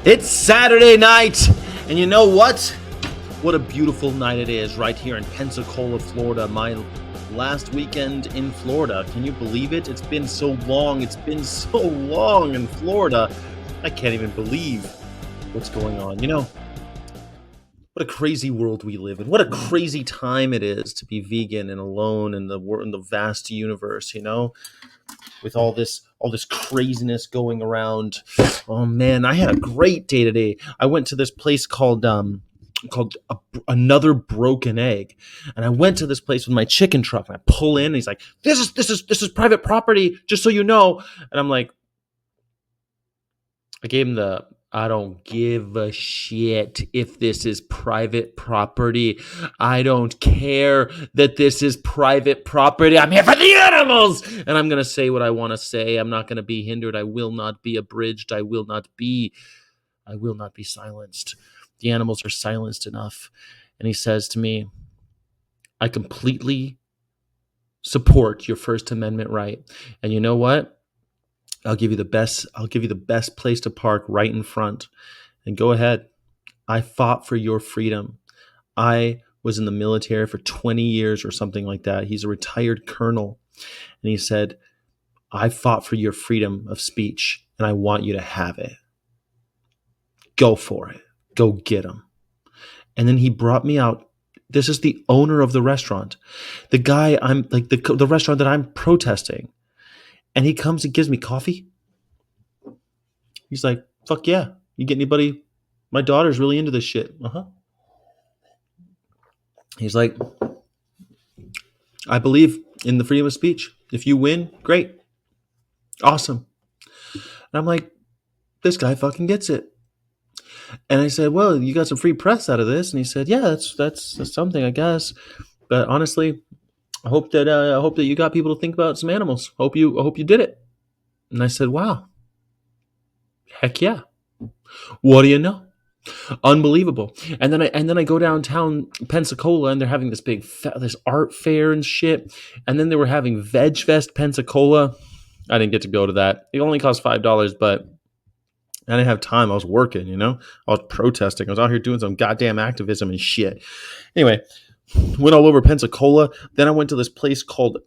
It's Saturday night, and you know what? What a beautiful night it is right here in Pensacola, Florida. My last weekend in Florida. Can you believe it? It's been so long. It's been so long in Florida. I can't even believe what's going on. What a crazy world we live in. What a crazy time it is to be vegan and alone in the vast universe, with all this craziness going around. Oh man, I had a great day today. I went to this place called Another Broken Egg, and I went to this place with my chicken truck, and I pull in, and he's like, "This is private property, just so you know." And I'm like, I gave him the, I don't give a shit if this is private property. I don't care that this is private property. I'm here for the animals. And I'm going to say what I want to say. I'm not going to be hindered. I will not be abridged. I will not be silenced. The animals are silenced enough. And he says to me, I completely support your First Amendment right. And you know what? I'll give you the best place to park right in front. And go ahead. I fought for your freedom. I was in the military for 20 years or something like that. He's a retired colonel. And he said, I fought for your freedom of speech, and I want you to have it. Go for it. Go get him. And then he brought me out. This is the owner of the restaurant. The guy I'm like the restaurant that I'm protesting. And he comes and gives me coffee. He's like, fuck yeah. You get anybody? My daughter's really into this shit. Uh-huh. He's like, I believe in the freedom of speech. If you win, great. Awesome. And I'm like, this guy fucking gets it. And I said, well, you got some free press out of this. And he said, yeah, that's something, I guess. But honestly, I hope that you got people to think about some animals. I hope you did it. And I said, wow, heck yeah. What do you know? Unbelievable. And then I go downtown Pensacola, and they're having this art fair and shit. And then they were having Veg Fest Pensacola. I didn't get to go to that. It only cost $5, but I didn't have time. I was working, I was protesting. I was out here doing some goddamn activism and shit. Anyway, went all over Pensacola. Then I went to this place called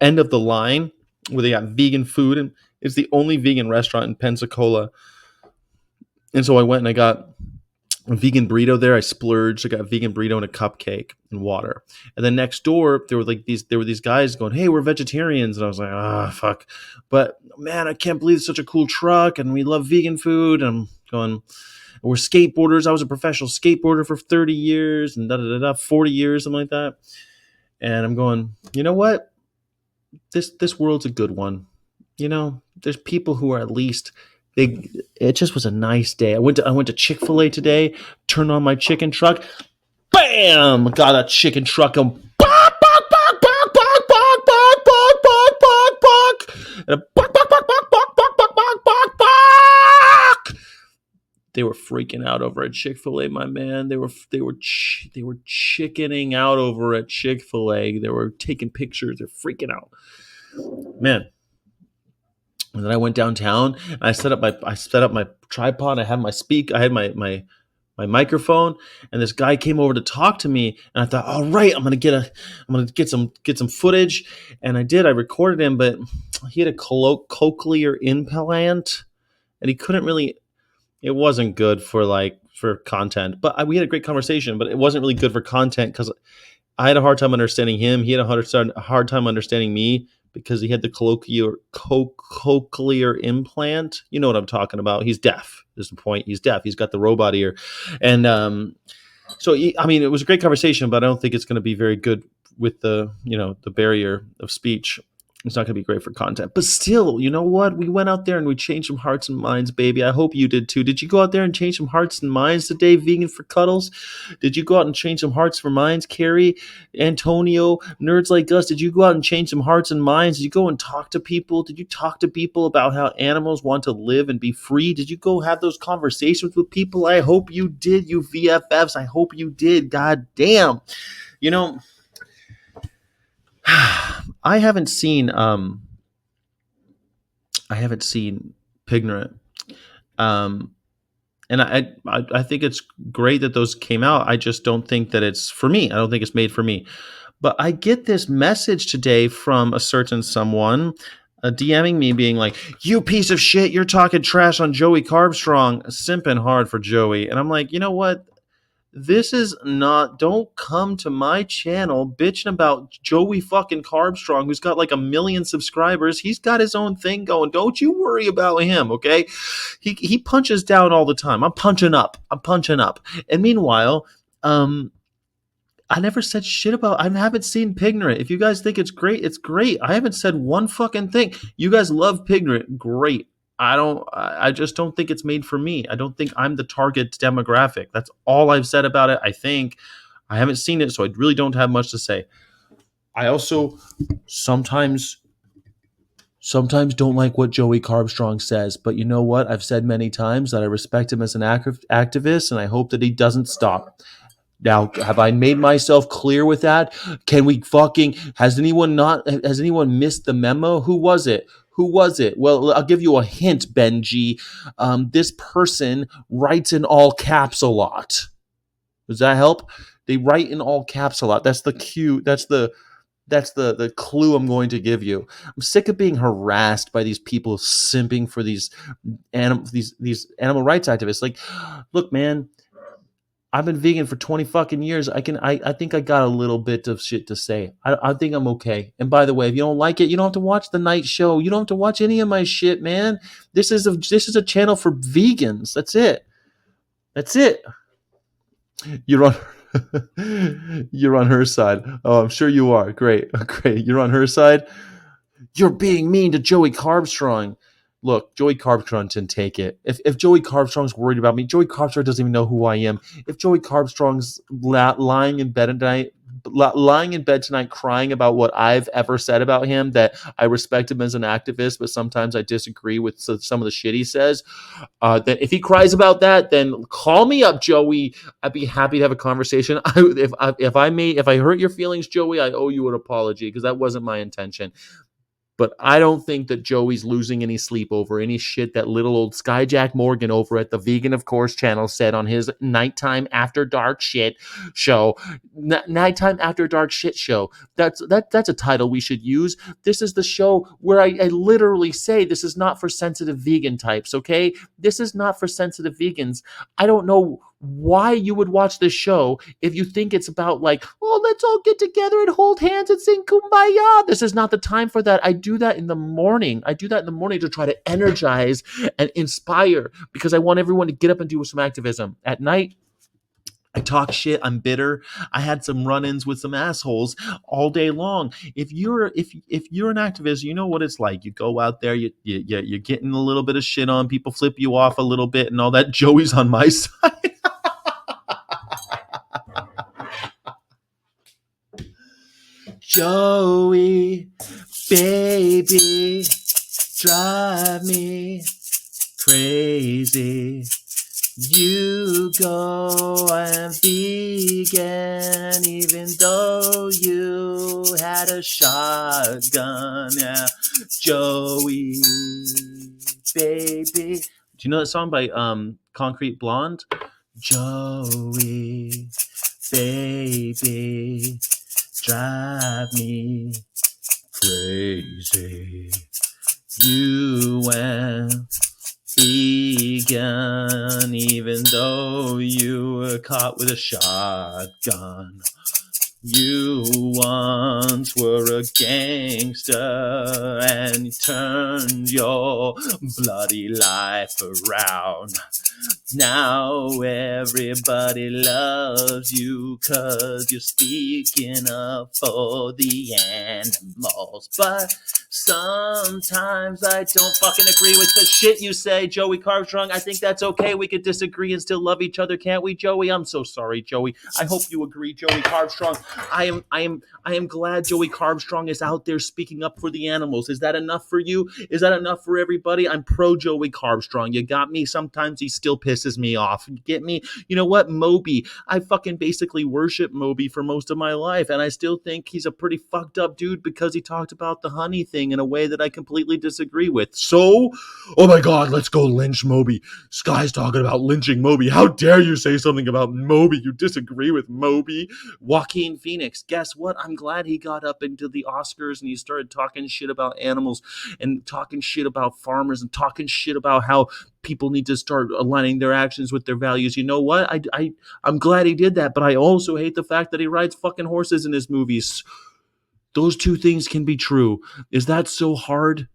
End of the Line, where they got vegan food, and it's the only vegan restaurant in Pensacola. And so I went and I got a vegan burrito there. I splurged. I got a vegan burrito and a cupcake and water. And then next door, there were these guys going, "Hey, we're vegetarians," and I was like, "Ah, fuck!" But man, I can't believe it's such a cool truck, and we love vegan food. And I'm going, we're skateboarders. I was a professional skateboarder for 30 years and 40 years, something like that. And I'm going, you know what? This world's a good one. There's people who are at least they. It just was a nice day. I went to Chick-fil-A today. Turned on my chicken truck. Bam! Got a chicken truck and bark, bark, bark, bark, bark, bark, bark, bark, bark, bark, bark, and a bark, bark, bark, bark, bark, bark, bark, bark, bark, bark. They were freaking out over at Chick-fil-A, my man. They were chickening out over at Chick-fil-A. They were taking pictures. They're freaking out, man. And then I went downtown and I set up my tripod. I had my microphone, and this guy came over to talk to me, and I thought, all right, I'm gonna get some footage. And I did. I recorded him, but he had a cochlear implant, and he couldn't really. It wasn't good for content, but we had a great conversation. But it wasn't really good for content because I had a hard time understanding him. He had a hard time understanding me because he had the cochlear implant. You know what I'm talking about. He's deaf. Is the point. He's deaf. He's got the robot ear. And it was a great conversation, but I don't think it's going to be very good with the barrier of speech. It's not going to be great for content. But still, you know what? We went out there and we changed some hearts and minds, baby. I hope you did too. Did you go out there and change some hearts and minds today, Vegan for Cuddles? Did you go out and change some hearts for minds, Carrie, Antonio, nerds like us? Did you go out and change some hearts and minds? Did you go and talk to people? Did you talk to people about how animals want to live and be free? Did you go have those conversations with people? I hope you did, you VFFs. I hope you did. God damn. You know, I haven't seen Pignorant. And I think it's great that those came out. I just don't think that it's for me. I don't think it's made for me. But I get this message today from a certain someone DMing me being like, "You piece of shit, you're talking trash on Joey Carbstrong, simping hard for Joey." And I'm like, you know what? This is not, don't come to my channel bitching about Joey fucking Carbstrong, who's got like 1 million subscribers. He's got his own thing going. Don't you worry about him, okay? He punches down all the time. I'm punching up. I'm punching up. And meanwhile, I never said shit about. I haven't seen Pignorant. If you guys think it's great, it's great. I haven't said one fucking thing. You guys love Pignorant, great. I don't. I just don't think it's made for me. I don't think I'm the target demographic. That's all I've said about it. I think I haven't seen it, so I really don't have much to say. I also sometimes don't like what Joey Carbstrong says, but you know what? I've said many times that I respect him as an activist, and I hope that he doesn't stop. Now, have I made myself clear with that? Can we fucking, has anyone missed the memo? Who was it? Who was it? Well, I'll give you a hint, Benji. This person writes in all caps a lot. Does that help? They write in all caps a lot. That's the cue. That's the clue I'm going to give you. I'm sick of being harassed by these people simping for these animal rights activists. Like, look, man, I've been vegan for 20 fucking years. I think I got a little bit of shit to say. I think I'm okay. And by the way, if you don't like it, you don't have to watch the night show. You don't have to watch any of my shit, man. This is a channel for vegans. That's it. That's it. You're on you're on her side. Oh, I'm sure you are. Great. Great. You're on her side. You're being mean to Joey Carbstrong. Look, Joey Carbstrong didn't take it. If Joey Carbstrong's worried about me, Joey Carbstrong doesn't even know who I am. If Joey Carbstrong's lying in bed tonight, crying about what I've ever said about him, that I respect him as an activist, but sometimes I disagree with some of the shit he says, that if he cries about that, then call me up, Joey. I'd be happy to have a conversation. If I hurt your feelings, Joey, I owe you an apology because that wasn't my intention. But I don't think that Joey's losing any sleep over any shit that little old Skyjack Morgan over at the Vegan of Course channel said on his Nighttime After Dark Shit show. Nighttime After Dark Shit show. That's a title we should use. This is the show where I literally say this is not for sensitive vegan types, okay? This is not for sensitive vegans. I don't know why you would watch this show if you think it's about like, oh, let's all get together and hold hands and sing Kumbaya. This is not the time for that. I do that in the morning. To try to energize and inspire because I want everyone to get up and do some activism. At night, I talk shit. I'm bitter. I had some run-ins with some assholes all day long. If you're an activist, you know what it's like. You go out there, you're getting a little bit of shit on. People flip you off a little bit and all that. Joey's on my side. Joey, baby, drive me crazy. You go and vegan even though you had a shotgun. Yeah, Joey, baby. Do you know that song by Concrete Blonde? Joey, baby, drive me crazy. You went vegan even though you were caught with a shotgun. You once were a gangster and you turned your bloody life around. Now everybody loves you 'cause you're speaking up for the animals. But sometimes I don't fucking agree with the shit you say, Joey Carbstrong. I think that's okay. We could disagree and still love each other, can't we, Joey? I'm so sorry, Joey. I hope you agree, Joey Carbstrong. I am glad Joey Carbstrong is out there speaking up for the animals. Is that enough for you? Is that enough for everybody? I'm pro Joey Carbstrong. You got me. Sometimes he still pisses me off. You get me? You know what? Moby. I fucking basically worship Moby for most of my life, and I still think he's a pretty fucked up dude because he talked about the honey thing in a way that I completely disagree with. So, oh my god, let's go lynch Moby. Sky's talking about lynching Moby. How dare you say something about Moby? You disagree with Moby? Joaquin Phoenix, guess what? I'm glad he got up into the Oscars and he started talking shit about animals and talking shit about farmers and talking shit about how people need to start aligning their actions with their values. You know what? I'm glad he did that, but I also hate the fact that he rides fucking horses in his movies. Those two things can be true. Is that so hard?